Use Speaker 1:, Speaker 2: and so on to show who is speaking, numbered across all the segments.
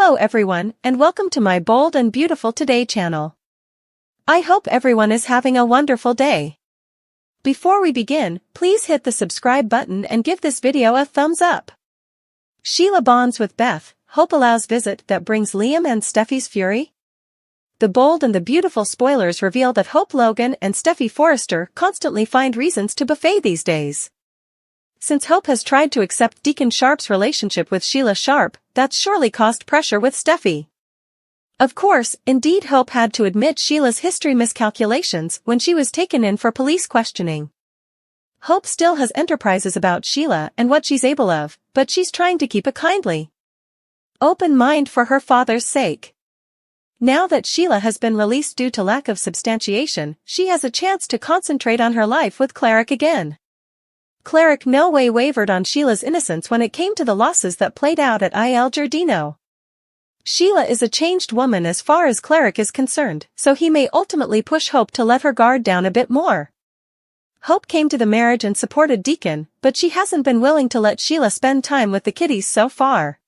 Speaker 1: Hello everyone, and welcome to my Bold and Beautiful Today channel. I hope everyone is having a wonderful day. Before we begin, please hit the subscribe button and give this video a thumbs up. Sheila bonds with Beth, Hope allows visit that brings Liam and Steffy's fury. The Bold and the Beautiful spoilers reveal that Hope Logan and Steffy Forrester constantly find reasons to buffet these days. Since Hope has tried to accept Deacon Sharp's relationship with Sheila Sharp, that's surely caused pressure with Steffy. Of course, indeed Hope had to admit Sheila's history miscalculations when she was taken in for police questioning. Hope still has enterprises about Sheila and what she's able of, but she's trying to keep a kindly, open mind for her father's sake. Now that Sheila has been released due to lack of substantiation, she has a chance to concentrate on her life with Cleric again. Cleric no way wavered on Sheila's innocence when it came to the losses that played out at Il Giardino. Sheila is a changed woman as far as Cleric is concerned, so he may ultimately push Hope to let her guard down a bit more. Hope came to the marriage and supported Deacon, but she hasn't been willing to let Sheila spend time with the kiddies so far.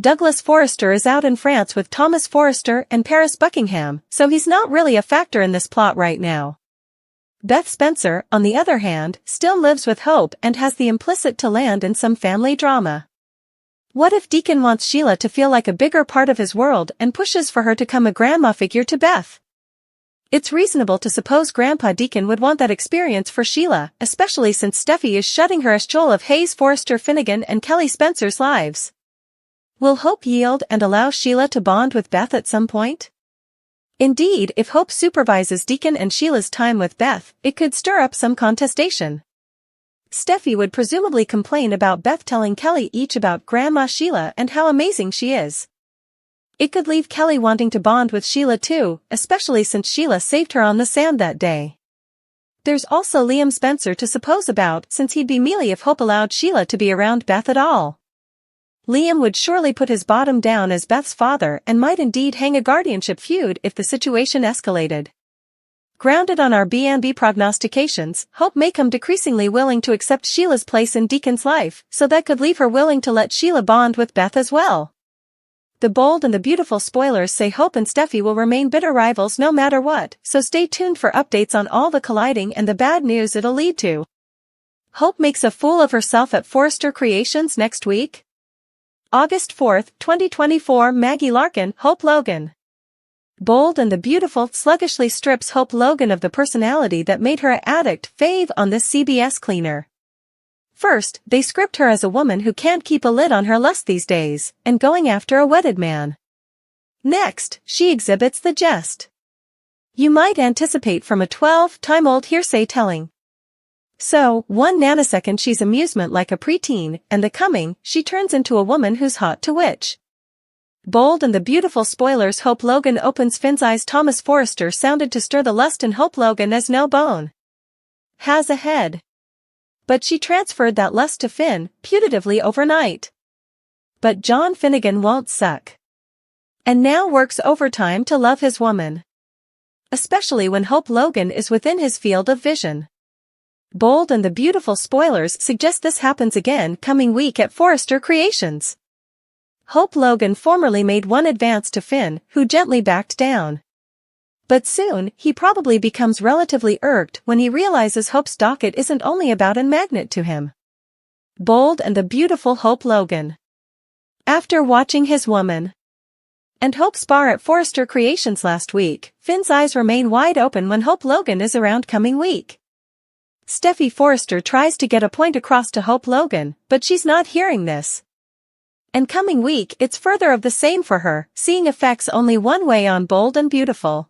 Speaker 1: Douglas Forrester is out in France with Thomas Forrester and Paris Buckingham, so he's not really a factor in this plot right now. Beth Spencer, on the other hand, still lives with Hope and has the implicit to land in some family drama. What if Deacon wants Sheila to feel like a bigger part of his world and pushes for her to become a grandma figure to Beth? It's reasonable to suppose Grandpa Deacon would want that experience for Sheila, especially since Steffy is shutting her estrol of Hayes Forrester Finnegan and Kelly Spencer's lives. Will Hope yield and allow Sheila to bond with Beth at some point? Indeed, if Hope supervises Deacon and Sheila's time with Beth, it could stir up some contestation. Steffy would presumably complain about Beth telling Kelly each about Grandma Sheila and how amazing she is. It could leave Kelly wanting to bond with Sheila too, especially since Sheila saved her on the sand that day. There's also Liam Spencer to suppose about, since he'd be mealy if Hope allowed Sheila to be around Beth at all. Liam would surely put his bottom down as Beth's father and might indeed hang a guardianship feud if the situation escalated. Grounded on our B&B prognostications, Hope may come decreasingly willing to accept Sheila's place in Deacon's life, so that could leave her willing to let Sheila bond with Beth as well. The Bold and the Beautiful spoilers say Hope and Steffy will remain bitter rivals no matter what, so stay tuned for updates on all the colliding and the bad news it'll lead to. Hope makes a fool of herself at Forrester Creations next week? August 4, 2024. Maggie Larkin, Hope Logan. Bold and the Beautiful sluggishly strips Hope Logan of the personality that made her an addict fave on this CBS cleaner. First, they script her as a woman who can't keep a lid on her lust these days, and going after a wedded man. Next, she exhibits the jest you might anticipate from a 12-time-old hearsay telling. So, 1 nanosecond she's amusement like a preteen, and the coming, she turns into a woman who's hot to witch. Bold and the Beautiful spoilers Hope Logan opens Finn's eyes. Thomas Forrester sounded to stir the lust in Hope Logan as no bone has a head. But she transferred that lust to Finn, putatively overnight. But John Finnegan won't suck. And now works overtime to love his woman. Especially when Hope Logan is within his field of vision. Bold and the Beautiful spoilers suggest this happens again coming week at Forrester Creations. Hope Logan formerly made one advance to Finn, who gently backed down. But soon, he probably becomes relatively irked when he realizes Hope's docket isn't only about a magnet to him. Bold and the Beautiful Hope Logan. After watching his woman and Hope spar at Forrester Creations last week, Finn's eyes remain wide open when Hope Logan is around coming week. Steffy Forrester tries to get a point across to Hope Logan, but she's not hearing this. And coming week it's further of the same for her, seeing effects only one way on Bold and Beautiful.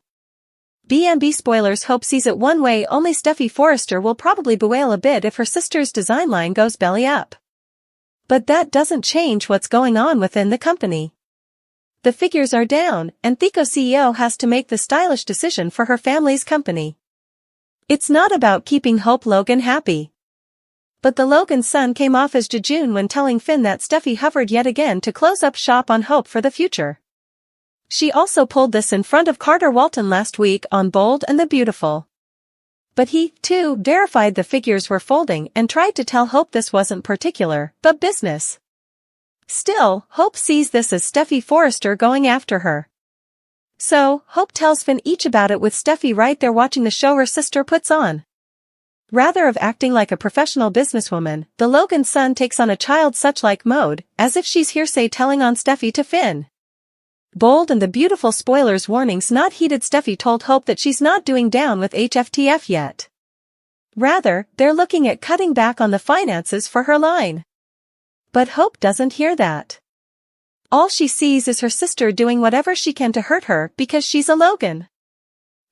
Speaker 1: B&B spoilers Hope sees it one way. Only Steffy Forrester will probably bewail a bit if her sister's design line goes belly up. But that doesn't change what's going on within the company. The figures are down, and Theco CEO has to make the stylish decision for her family's company. It's not about keeping Hope Logan happy. But the Logan son came off as jejune when telling Finn that Steffy hovered yet again to close up shop on Hope for the future. She also pulled this in front of Carter Walton last week on Bold and the Beautiful. But he, too, verified the figures were folding and tried to tell Hope this wasn't particular, but business. Still, Hope sees this as Steffy Forrester going after her. So, Hope tells Finn each about it with Steffy right there watching the show her sister puts on. Rather of acting like a professional businesswoman, the Logan son takes on a child such-like mode, as if she's hearsay telling on Steffy to Finn. Bold and the beautiful spoilers warnings not heeded. Steffy told Hope that she's not doing down with HFTF yet. Rather, they're looking at cutting back on the finances for her line. But Hope doesn't hear that. All she sees is her sister doing whatever she can to hurt her because she's a Logan.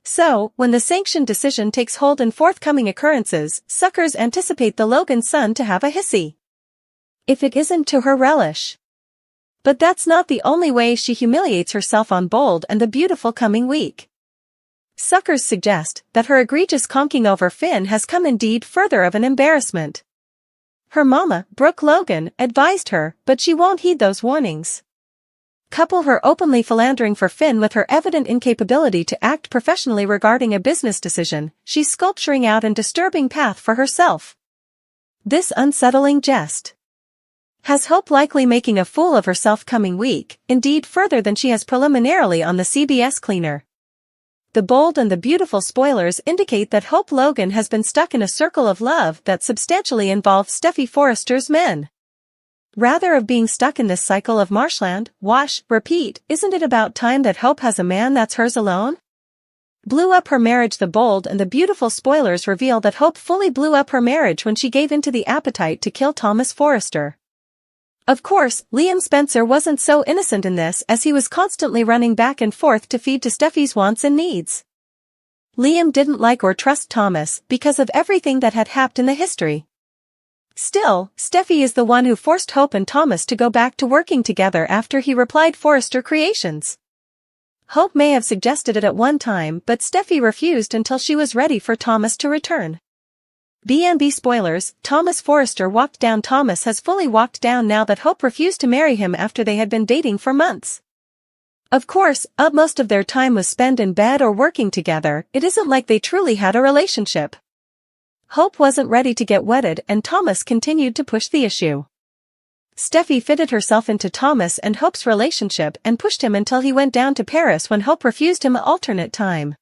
Speaker 1: So, when the sanctioned decision takes hold in forthcoming occurrences, suckers anticipate the Logan son to have a hissy. If it isn't to her relish. But that's not the only way she humiliates herself on Bold and the Beautiful coming week. Suckers suggest that her egregious conking over Finn has come indeed further of an embarrassment. Her mama, Brooke Logan, advised her, but she won't heed those warnings. Couple her openly philandering for Finn with her evident incapability to act professionally regarding a business decision, she's sculpturing out an disturbing path for herself. This unsettling jest has Hope likely making a fool of herself coming week, indeed further than she has preliminarily on the CBS cleaner. The Bold and the Beautiful spoilers indicate that Hope Logan has been stuck in a circle of love that substantially involves Steffy Forrester's men. Rather of being stuck in this cycle of marshland, wash, repeat, isn't it about time that Hope has a man that's hers alone? Blew up her marriage. The Bold and the Beautiful spoilers reveal that Hope fully blew up her marriage when she gave into the appetite to kill Thomas Forrester. Of course, Liam Spencer wasn't so innocent in this as he was constantly running back and forth to feed to Steffy's wants and needs. Liam didn't like or trust Thomas because of everything that had happened in the history. Still, Steffy is the one who forced Hope and Thomas to go back to working together after he replied Forrester Creations. Hope may have suggested it at one time, but Steffy refused until she was ready for Thomas to return. B&B spoilers, Thomas Forrester walked down. Thomas has fully walked down now that Hope refused to marry him after they had been dating for months. Of course, most of their time was spent in bed or working together. It isn't like they truly had a relationship. Hope wasn't ready to get wedded and Thomas continued to push the issue. Steffy fitted herself into Thomas and Hope's relationship and pushed him until he went down to Paris when Hope refused him an alternate time.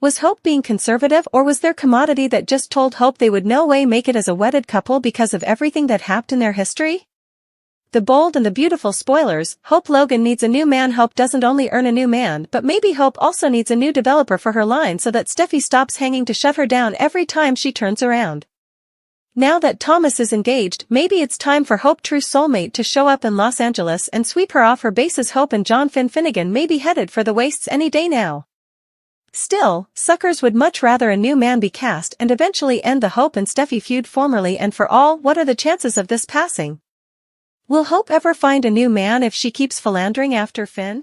Speaker 1: Was Hope being conservative, or was there commodity that just told Hope they would no way make it as a wedded couple because of everything that happened in their history? The Bold and the Beautiful spoilers, Hope Logan needs a new man. Hope doesn't only earn a new man, but maybe Hope also needs a new developer for her line so that Steffy stops hanging to shut her down every time she turns around. Now that Thomas is engaged, maybe it's time for Hope true soulmate to show up in Los Angeles and sweep her off her bases. Hope and John Finnegan may be headed for the wastes any day now. Still, suckers would much rather a new man be cast and eventually end the Hope and Steffy feud formally and for all. What are the chances of this passing? Will Hope ever find a new man if she keeps philandering after Finn?